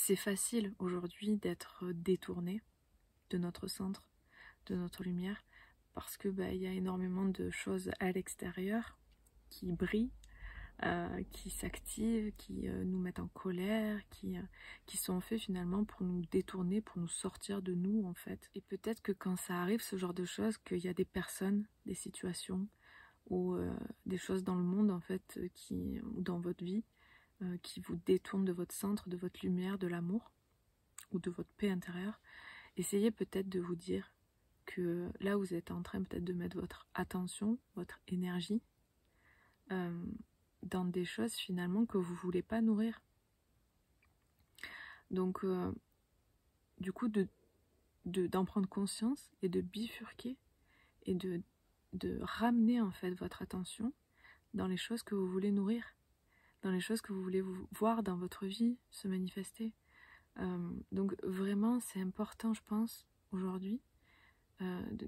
c'est facile aujourd'hui d'être détourné de notre centre, de notre lumière, parce que il y a énormément de choses à l'extérieur qui brillent, qui s'activent, qui nous mettent en colère, qui sont faits finalement pour nous détourner, pour nous sortir de nous en fait. Et peut-être que quand ça arrive, ce genre de choses, qu'il y a des personnes, des situations, ou des choses dans le monde en fait, ou dans votre vie, qui vous détournent de votre centre, de votre lumière, de l'amour, ou de votre paix intérieure. Essayez peut-être de vous dire que là vous êtes en train peut-être de mettre votre attention, votre énergie dans des choses finalement que vous voulez pas nourrir. Donc du coup d'en prendre conscience et de bifurquer et de ramener en fait votre attention dans les choses que vous voulez nourrir, dans les choses que vous voulez voir dans votre vie se manifester. Donc vraiment c'est important je pense aujourd'hui,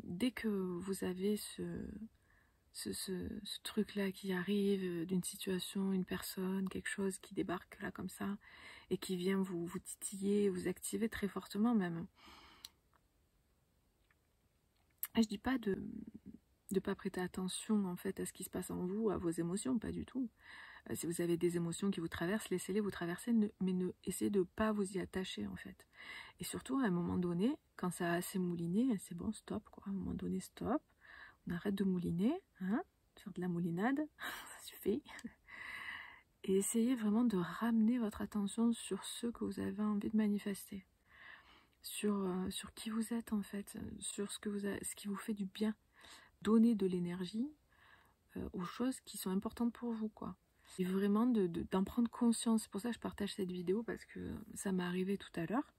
dès que vous avez ce truc-là qui arrive, d'une situation, une personne, quelque chose qui débarque là comme ça, et qui vient vous titiller, vous activer très fortement même. Et je dis pas de pas prêter attention en fait à ce qui se passe en vous, à vos émotions, pas du tout. Si vous avez des émotions qui vous traversent, laissez-les vous traverser, mais essayez de pas vous y attacher en fait. Et surtout à un moment donné, quand ça a assez mouliné, c'est bon, stop quoi. À un moment donné, stop. On arrête de mouliner, hein, de faire de la moulinade, ça suffit. Et essayez vraiment de ramener votre attention sur ce que vous avez envie de manifester. Sur qui vous êtes en fait, sur ce qui vous fait du bien. Donner de l'énergie aux choses qui sont importantes pour vous, quoi. Et vraiment d'en prendre conscience. C'est pour ça que je partage cette vidéo, parce que ça m'est arrivé tout à l'heure.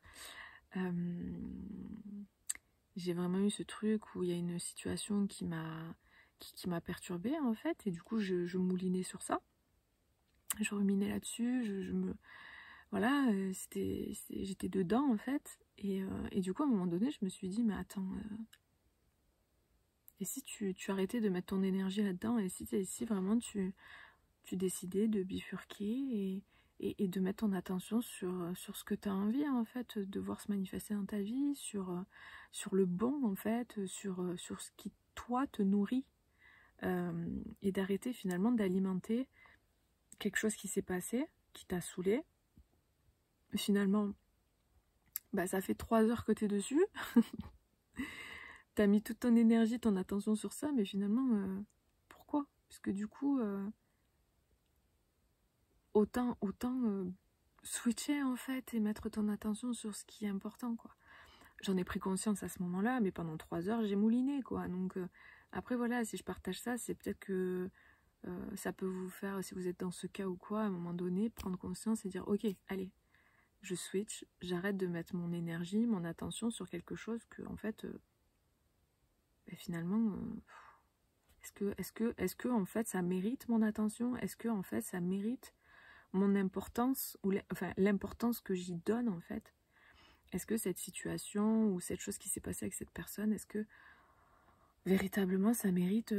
J'ai vraiment eu ce truc où il y a une situation qui m'a perturbée en fait, et du coup je moulinais sur ça, je ruminais là-dessus, voilà, j'étais dedans en fait, et du coup à un moment donné je me suis dit mais attends, et si tu arrêtais de mettre ton énergie là-dedans, et si vraiment tu décidais de bifurquer et de mettre ton attention sur ce que tu as envie en fait de voir se manifester dans ta vie, sur le bon en fait, sur ce qui toi te nourrit, et d'arrêter finalement d'alimenter quelque chose qui s'est passé, qui t'a saoulé. Finalement, ça fait 3 heures que tu es dessus, t'as mis toute ton énergie, ton attention sur ça, mais finalement, pourquoi? Parce que du coup, autant switcher en fait et mettre ton attention sur ce qui est important, quoi. J'en ai pris conscience à ce moment-là, mais pendant 3 heures j'ai mouliné, quoi. Donc après voilà, si je partage ça, c'est peut-être que ça peut vous faire, si vous êtes dans ce cas ou quoi, à un moment donné, prendre conscience et dire ok, allez, je switch, j'arrête de mettre mon énergie, mon attention sur quelque chose que en fait finalement est-ce que en fait ça mérite mon attention, est-ce que en fait ça mérite mon importance, ou l'importance que j'y donne en fait. Est-ce que cette situation ou cette chose qui s'est passée avec cette personne, est-ce que véritablement ça mérite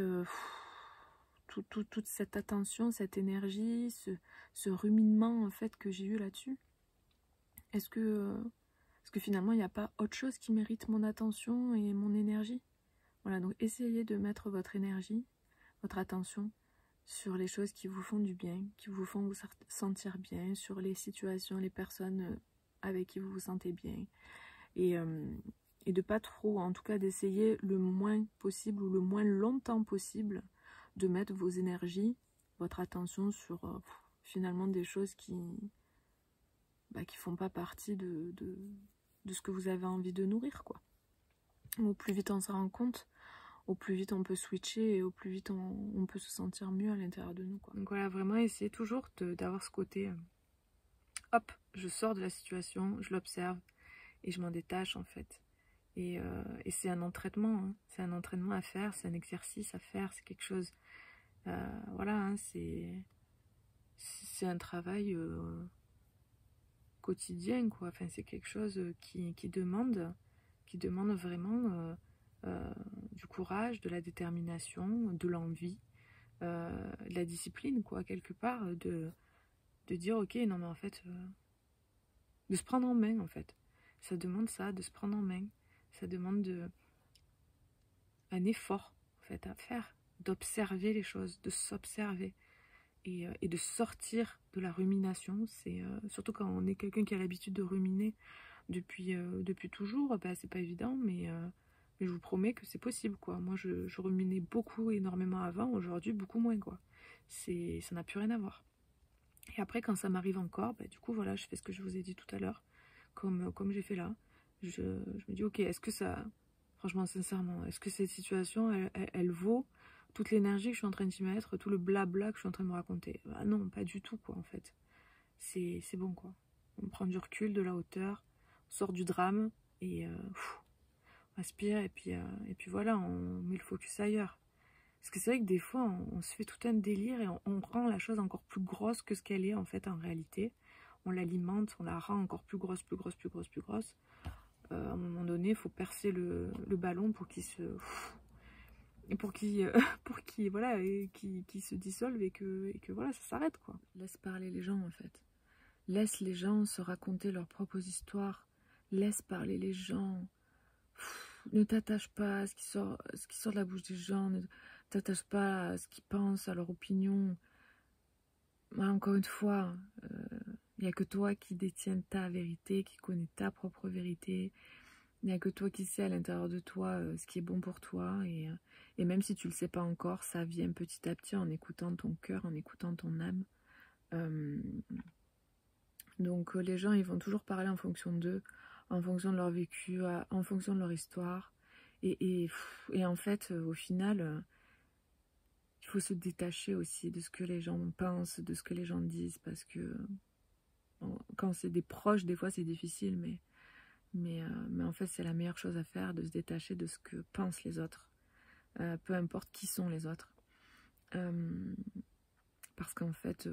toute cette attention, cette énergie, ce ruminement en fait que j'ai eu là-dessus? Est-ce que finalement il n'y a pas autre chose qui mérite mon attention et mon énergie? Voilà, donc essayez de mettre votre énergie, votre attention sur les choses qui vous font du bien, qui vous font vous sentir bien, sur les situations, les personnes avec qui vous vous sentez bien. Et de pas trop, en tout cas d'essayer le moins possible ou le moins longtemps possible de mettre vos énergies, votre attention sur finalement des choses qui font pas partie de ce que vous avez envie de nourrir, quoi. Au plus vite on se rend compte, au plus vite on peut switcher, et au plus vite on peut se sentir mieux à l'intérieur de nous, quoi. Donc voilà, vraiment essayez toujours d'avoir ce côté, hop, je sors de la situation, je l'observe, et je m'en détache en fait. Et c'est un entraînement, hein. C'est un entraînement à faire, c'est un exercice à faire, c'est quelque chose, voilà, hein, c'est un travail quotidien, quoi. Enfin, c'est quelque chose qui demande vraiment du courage, de la détermination, de l'envie, de la discipline, quoi, quelque part, de dire ok, non mais en fait de se prendre en main en fait. Ça demande ça, de se prendre en main. Ça demande un effort en fait à faire, d'observer les choses, de s'observer et de sortir de la rumination. C'est surtout quand on est quelqu'un qui a l'habitude de ruminer depuis toujours, bah, c'est pas évident, mais je vous promets que c'est possible quoi. Moi je ruminais beaucoup, énormément avant, aujourd'hui beaucoup moins quoi. Ça n'a plus rien à voir. Et après quand ça m'arrive encore, bah, du coup voilà, je fais ce que je vous ai dit tout à l'heure, comme j'ai fait là. Je me dis ok, est-ce que ça, franchement sincèrement, est-ce que cette situation elle vaut toute l'énergie que je suis en train d'y mettre, tout le blabla que je suis en train de me raconter? Bah non, pas du tout quoi en fait. C'est bon quoi. On prend du recul, de la hauteur, on sort du drame et on aspire et puis voilà, on met le focus ailleurs. Parce que c'est vrai que des fois on se fait tout un délire et on rend la chose encore plus grosse que ce qu'elle est en fait en réalité. On l'alimente, on la rend encore plus grosse, plus grosse, plus grosse, plus grosse. À un moment donné, il faut percer le ballon pour qu'il se... pour qu'il voilà, qui se dissolve et que voilà, ça s'arrête quoi. Laisse parler les gens en fait. Laisse les gens se raconter leurs propres histoires. Laisse parler les gens. Ne t'attache pas à ce qui sort de la bouche des gens. Ne t'attache pas à ce qu'ils pensent, à leur opinion. Encore une fois, il n'y a que toi qui détiens ta vérité, qui connais ta propre vérité. Il n'y a que toi qui sais à l'intérieur de toi ce qui est bon pour toi. Et même si tu ne le sais pas encore, ça vient petit à petit en écoutant ton cœur, en écoutant ton âme. Donc les gens, ils vont toujours parler en fonction d'eux, en fonction de leur vécu, en fonction de leur histoire. Et en fait, au final, il faut se détacher aussi de ce que les gens pensent, de ce que les gens disent, parce que quand c'est des proches, des fois c'est difficile, mais en fait c'est la meilleure chose à faire, de se détacher de ce que pensent les autres, peu importe qui sont les autres. Parce qu'en fait...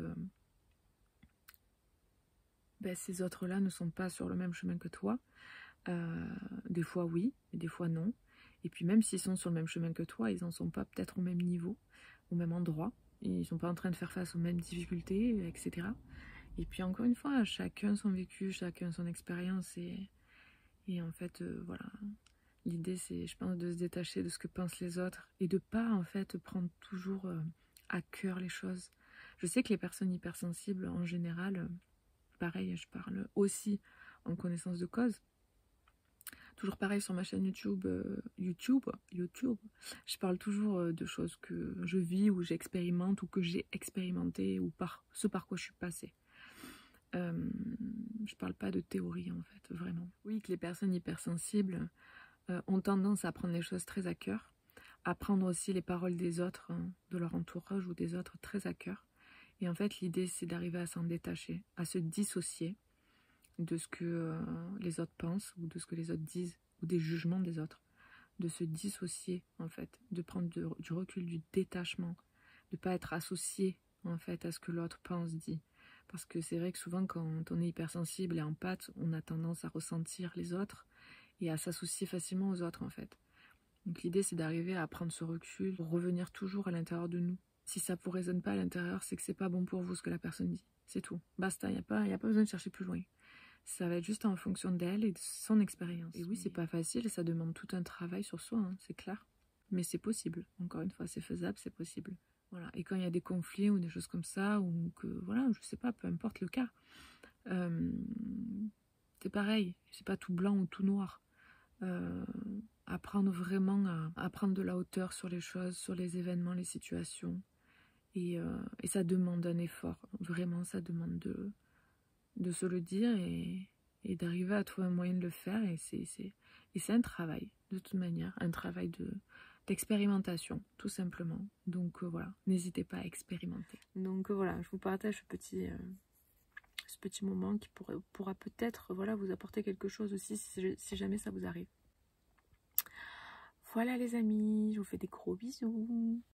ces autres-là ne sont pas sur le même chemin que toi. Des fois oui, et des fois non. Et puis même s'ils sont sur le même chemin que toi, ils n'en sont pas peut-être au même niveau, au même endroit. Ils ne sont pas en train de faire face aux mêmes difficultés, etc. Et puis encore une fois, chacun son vécu, chacun son expérience. Et en fait, voilà. L'idée, c'est, je pense, de se détacher de ce que pensent les autres et de pas, en fait, prendre toujours à cœur les choses. Je sais que les personnes hypersensibles, en général... pareil, je parle aussi en connaissance de cause. Toujours pareil sur ma chaîne YouTube, je parle toujours de choses que je vis ou j'expérimente ou que j'ai expérimenté ou ce par quoi je suis passée. Je parle pas de théorie en fait, vraiment. Oui, que les personnes hypersensibles ont tendance à prendre les choses très à cœur, à prendre aussi les paroles des autres, de leur entourage ou des autres très à cœur. Et en fait, l'idée, c'est d'arriver à s'en détacher, à se dissocier de ce que les autres pensent ou de ce que les autres disent ou des jugements des autres. De se dissocier, en fait, de prendre du recul, du détachement, de ne pas être associé, en fait, à ce que l'autre pense, dit. Parce que c'est vrai que souvent, quand on est hypersensible et empathe, on a tendance à ressentir les autres et à s'associer facilement aux autres, en fait. Donc l'idée, c'est d'arriver à prendre ce recul, pour revenir toujours à l'intérieur de nous. Si ça ne vous résonne pas à l'intérieur, c'est que c'est pas bon pour vous ce que la personne dit. C'est tout. Basta, il n'y a pas besoin de chercher plus loin. Ça va être juste en fonction d'elle et de son expérience. Et oui, c'est pas facile, ça demande tout un travail sur soi, hein, c'est clair. Mais c'est possible. Encore une fois, c'est faisable, c'est possible. Voilà. Et quand il y a des conflits ou des choses comme ça, ou que, voilà, je sais pas, peu importe le cas, c'est pareil. C'est pas tout blanc ou tout noir. Apprendre vraiment à prendre de la hauteur sur les choses, sur les événements, les situations. Et ça demande un effort. Vraiment, ça demande de se le dire et d'arriver à trouver un moyen de le faire. Et c'est un travail, de toute manière. Un travail d'expérimentation, tout simplement. Donc voilà, n'hésitez pas à expérimenter. Donc voilà, je vous partage ce petit moment qui pourra peut-être voilà, vous apporter quelque chose aussi si jamais ça vous arrive. Voilà les amis, je vous fais des gros bisous.